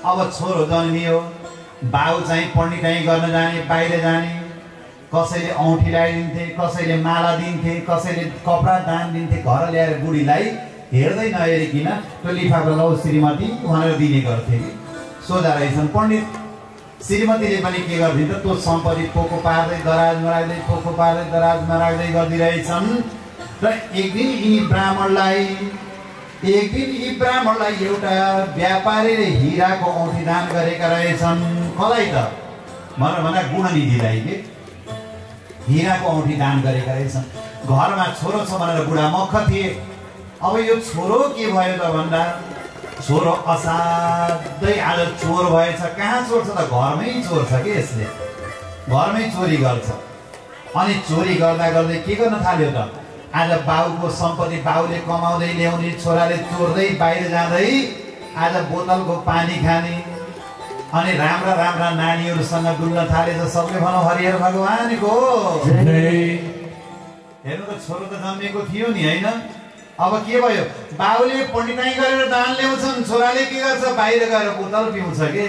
अब छोरो जन्मियो, बाउ चाहिँ पढ्ने कहीँ गर्न जाने, बाहिर जाने, कसैले औँठी लगाइदिन्थे, कसैले माला दिन्थे, कसैले कपडा दान दिन्थे। घर ल्याएर बुढीलाई हेर्दै नहेरिकन त्यो लिफाफा लौ श्रीमती भनेर दिने गर्थे। सोझा रहेछन् पण्डित। श्रीमतीले पनि के गर्थिन् त त्यो सम्पत्ति पोको पार्दै दराजमा राख्दै, पोको पार्दै दराजमा राख्दै गर्दिरहेछन्। र एक दिन यी ब्राह्मणलाई एउटा व्यापारीले हिराको औँठी दान गरेका रहेछन्। कसलाई त भन्दा गुणनिधिलाई के हिराको औँठी दान गरेका रहेछन्। घरमा छोरो छ भनेर बुढा मख थिए। अब यो छोरो के भयो त भन्दा छोरो असाध्यै आज चोर भएछ। कहाँ चोर छ त? घरमै चोर छ कि यसले घरमै चोरी गर्छ। अनि चोरी गर्दा गर्दै के गर्न थाल्यो त? आज बाउको सम्पत्ति बाउले कमाउँदै ल्याउने, छोराले चोर्दै बाहिर जाँदै आज बोतलको पानी खाने, अनि राम्रा राम्रा नानीहरूसँग डुल्न थालेछ। सबले भनौँ हरिहर भगवानको। हेर्नु त छोरो त जन्मेको थियो नि होइन। अब के भयो? बाउले पण्डिताई गरेर दान ल्याउँछन्, छोराले के गर्छ? बाहिर गएर बोतल पिउँछ के।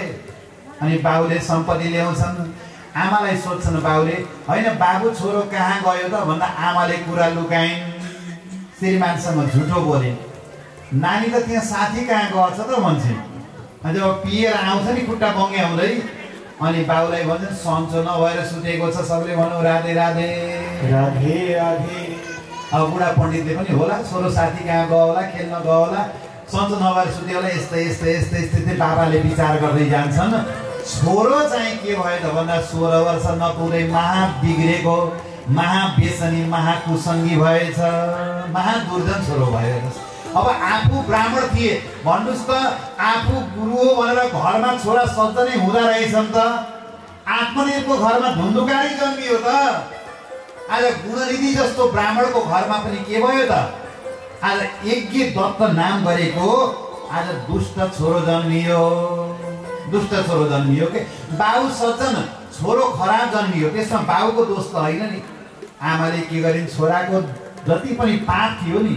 अनि बाउले सम्पत्ति ल्याउँछन्, आमालाई सोध्छन् बाउले, होइन बाबु छोरो कहाँ गयो त भन्दा आमाले कुरा लुकाइन्, श्रीमानसँग झुटो बोलिन्। नानी त त्यहाँ साथी कहाँ गएछ त भन्छन्। अनि जब पिएर आउँछ नि खुट्टा बङ्ग्याउँदै, अनि बाउलाई भन्छन् सन्चो नभएर सुतेको छ। सबले भनौँ राधे राधे राधे राधे। अब बुढा पण्डितले पनि होला छोरो साथी कहाँ गयो होला, खेल्न गयो होला, सन्चो नभएर सुत्यो होला। यस्तै यस्तै यस्तै यस्तै बाबाले विचार गर्दै जान्छन्। छोरो चाहिँ के भयो त भन्दा 16 वर्ष नपुग्दै महा बिग्रेको, महाव्यसनी, महाकुसङ्गी भएछ। महादुर्जन छोरो भयो। अब आफू ब्राह्मण थिए भन्नुहोस् त, आफू गुरु हो भनेर घरमा छोरा सज्जनै हुँदा रहेछन् त। आत्मनिर्भरको घरमा धुन्धुकारै जन्मियो त। आज गुणनिधि जस्तो ब्राह्मणको घरमा पनि के भयो त? आज यज्ञ दत्त नाम गरेको आज दुष्ट छोरो जन्मियो। दुष्ट छोरो जन्मियो के। बाउ सज्जन, छोरो खराब जन्मियो। त्यसमा बाउको दोष त होइन नि। आमाले के गरिन्? छोराको जति पनि पाप थियो नि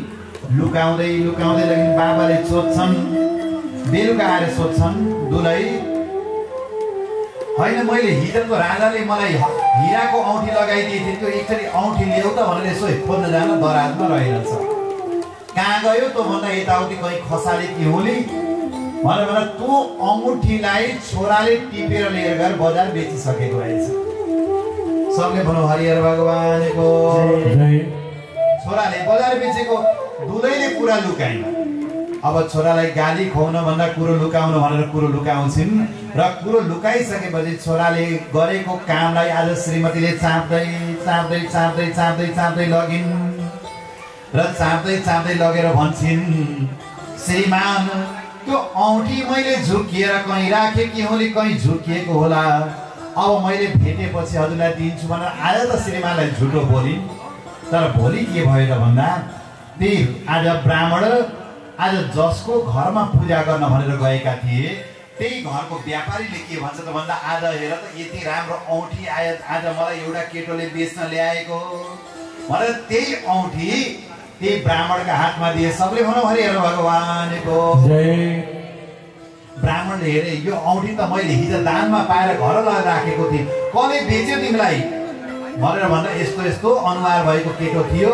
लुकाउँदै लुकाउँदै लगिन्। बाबाले सोध्छन्, बेलुका आएर सोध्छन्, दुलै होइन मैले हिजोको राजाले मलाई हिराको औँठी लगाइदिएको थियो, त्यो एकचोटि औँठी ल्याऊ त भनेर यसो खोज्न जान दराजमा रहेछ। कहाँ गयो त भन्दा यताउति कहीँ खसाले कि होली भनेर त्यो अङ्गुठीलाई छोराले टिपेर लिएर गएर बजार बेचिसकेको रहेछ। सबले भनौँ हरिहर भगवानको। छोराले बजार बेचेको, दुलैले कुरा लुकाइन्। अब छोरालाई गाली खुवाउन भन्दा कुरो लुकाउन भनेर कुरो लुकाउँछिन्। र कुरो लुकाइसकेपछि छोराले गरेको कामलाई आज श्रीमतीले चाप्दै चाप्दै चाप्दै चाप्दै चाप्दै लगिन्। र चाप्दै चाप्दै लगेर भन्छन्, श्रीमान त्यो औँठी मैले झुकिएर कहीँ राखेँ कि होली, कहीँ झुकिएको होला। अब मैले भेटेपछि हजुरलाई दिन्छु भनेर आज त श्रीमानलाई झुटो बोलिन्। तर भोलि के भयो त भन्दा त्यही आज ब्राह्मण आज जसको घरमा पूजा गर्न भनेर गएका थिए, त्यही घरको व्यापारीले के भन्छ त भन्दा आज हेर त यति राम्रो औँठी आयो, आज मलाई एउटा केटोले बेच्न ल्याएको भनेर त्यही औँठी त्यही ब्राह्मणका हातमा दिए। सबले भनौँ हरिहर भगवानको जय। ब्राह्मणले हेरे यो औँठी त मैले हिजो दानमा पाएर घर लगेर राखेको थिएँ, कसले बेच्यो तिमीलाई भनेर भन्दा यस्तो यस्तो अनुहार भएको केटो थियो,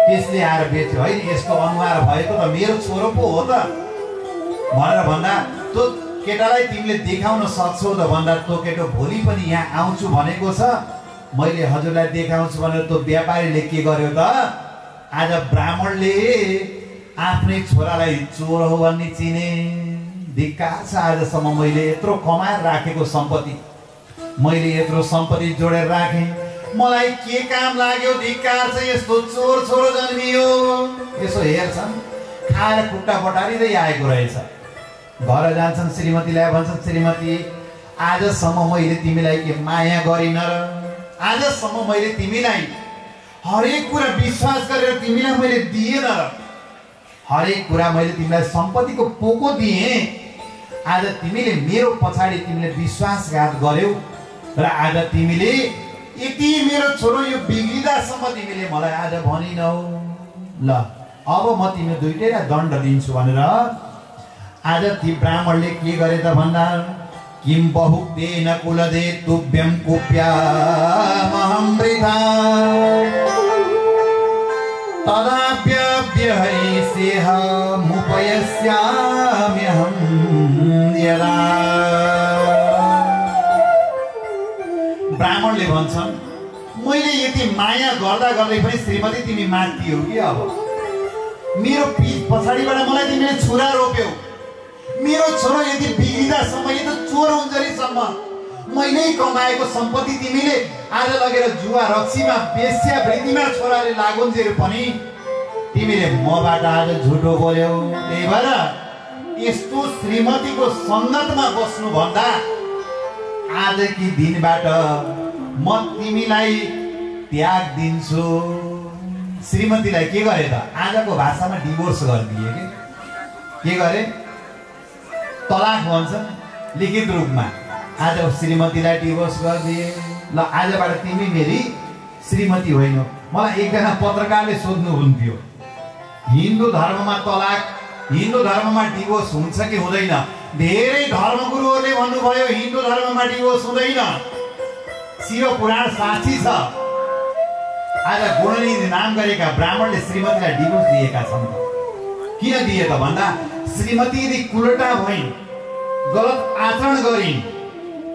त्यसले आएर बेच्यो। होइन यस्तो अनुहार भएको त मेरो छोरो पो हो त भनेर भन्दा त्यो केटालाई तिमीले देखाउन सक्छौ त भन्दा त्यो केटो भोलि पनि यहाँ आउँछु भनेको छ, मैले हजुरलाई देखाउँछु भनेर त्यो व्यापारीले के गर्यो त आज ब्राह्मणले आफ्नै छोरालाई चोर हो भन्ने चिने। धिक्कार छ, आजसम्म मैले यत्रो कमाएर राखेको सम्पत्ति, मैले यत्रो सम्पत्ति जोडेर राखेँ, मलाई के काम लाग्यो? धिक्कार छ, यस्तो चोर छोरो जन्मियो। यसो हेर्छन्, खाएर खुट्टा बटारिँदै आएको रहेछ। घर जान्छन्, श्रीमतीलाई भन्छन्, श्रीमती आजसम्म मैले तिमीलाई के माया गरिन र? आजसम्म मैले तिमीलाई हरेक कुरा विश्वास गरेर तिमीलाई मैले दिएन र? हरेक कुरा मैले तिमीलाई सम्पत्तिको पोको दिएँ, आज तिमीले मेरो पछाडि तिमीले विश्वासघात गर्यौ र आज तिमीले यति मेरो छोरो यो बिग्रिदासम्म तिमीले मलाई आज भनिनौ। ल अब म तिमी दुईटैलाई दण्ड दिन्छु भनेर आज ती ब्राह्मणले के गरे त भन्दा किम बहुक्तेन कुलदे तुभ्यं कुप्यामहमृता तदाप्यव्यहैसेह मुपयस्याम्यहं यदा। ब्राह्मणले भन्छन् मैले यति माया गर्दा गर्दै पनि श्रीमती तिमी माग्दियौ कि अब मेरो पीठ पछाडिबाट मलाई तिमीले छुरा रोप्यौ, मेरो छोरो यदि बिग्रिदासम्म यो त चोर हुन्जरीसम्म मैले कमाएको सम्पत्ति तिमीले आज लगेर जुवा रक्सीमा बेस्या वृद्धिमा छोराले लागुन्जेर पनि तिमीले मबाट आज झुटो बोल्यौ। त्यही भएर यस्तो श्रीमतीको सङ्गतमा बस्नु भन्दा आजकै दिनबाट म तिमीलाई त्याग दिन्छु। श्रीमतीलाई के गरे त आजको भाषामा डिभोर्स गरिदिए के गरे तलाक भन्छ लिखित रूपमा। आज श्रीमतीलाई डिभोर्स गरिदिए। ल आजबाट तिमी मेरी श्रीमती होइन। मलाई एकजना पत्रकारले सोध्नु हुन्थ्यो हिन्दू धर्ममा तलाक हिन्दू धर्ममा डिभोर्स हुन्छ कि हुँदैन? धेरै धर्मगुरुहरूले भन्नुभयो हिन्दू धर्ममा डिभोर्स हुँदैन। शिव पुराण साक्षी छ। आज गुणनिधि नाम गरेका ब्राह्मणले श्रीमतीलाई डिभोर्स दिएका छन्। किन दिए त भन्दा श्रीमती यदि कुलटा भइन् गलत आचरण गरिन्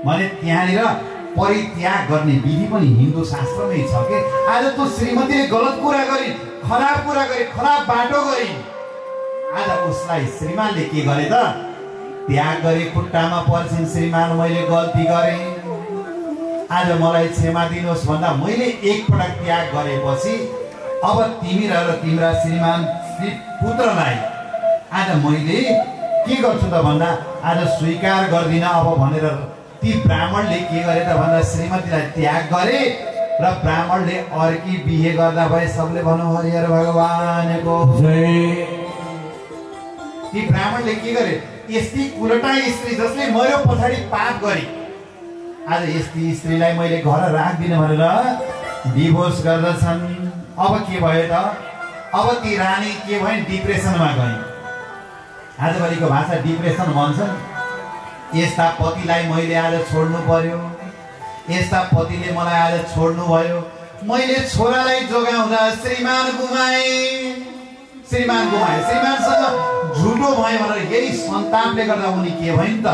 भने त्यहाँनिर परित्याग गर्ने विधि पनि हिन्दू शास्त्रमै छ के। आज त्यो श्रीमतीले गलत कुरा गरिन्, खराब कुरा गरे, खराब बाटो गरिन्। आज उसलाई श्रीमानले के गरे त त्याग गरे, खुट्टामा पर्छिन् श्रीमान मैले गल्ती गरेँ, आज मलाई क्षमा दिनुहोस् भन्दा मैले एकपटक त्याग गरेपछि अब तिमी र तिम्रा श्रीमान पुत्रलाई आज मैले के गर्छु त भन्दा आज स्वीकार गर्दिन अब भनेर ती ब्राह्मणले के गरे त भन्दा श्रीमतीलाई त्याग गरे र ब्राह्मणले अर्की बिहे गर्दा भए। सबले भनौँ हरिहर भगवानको जय। ती ब्राह्मणले के गरे यस्ती कुलटा स्त्री जसले मेरो पछाडि पाप गरे आज यस्ती स्त्रीलाई मैले घर राख्दिन भनेर डिभोर्स गर्दछन्। अब के भयो त अब ती रानी के भइन् डिप्रेसनमा गइन्। आजभरिको भाषा डिप्रेसन भन्छन्। यस्ता पतिलाई मैले आज छोड्नु पर्यो, यस्ता पतिले मलाई आज छोड्नु भयो, मैले छोरालाई जोगाउँदा श्रीमान गुमाए, श्रीमानसँग झुटो भयो भनेर यही सन्तापले गर्दा उनी के भइन् त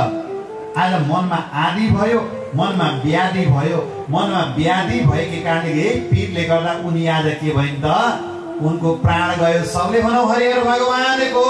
आज मनमा आदि भयो, मनमा व्याधि भयो। मनमा व्याधि भएकै कारणले यही पीडले गर्दा उनी आज के भइन् त उनको प्राण गयो। सबले भनौँ हरिहर भगवानको।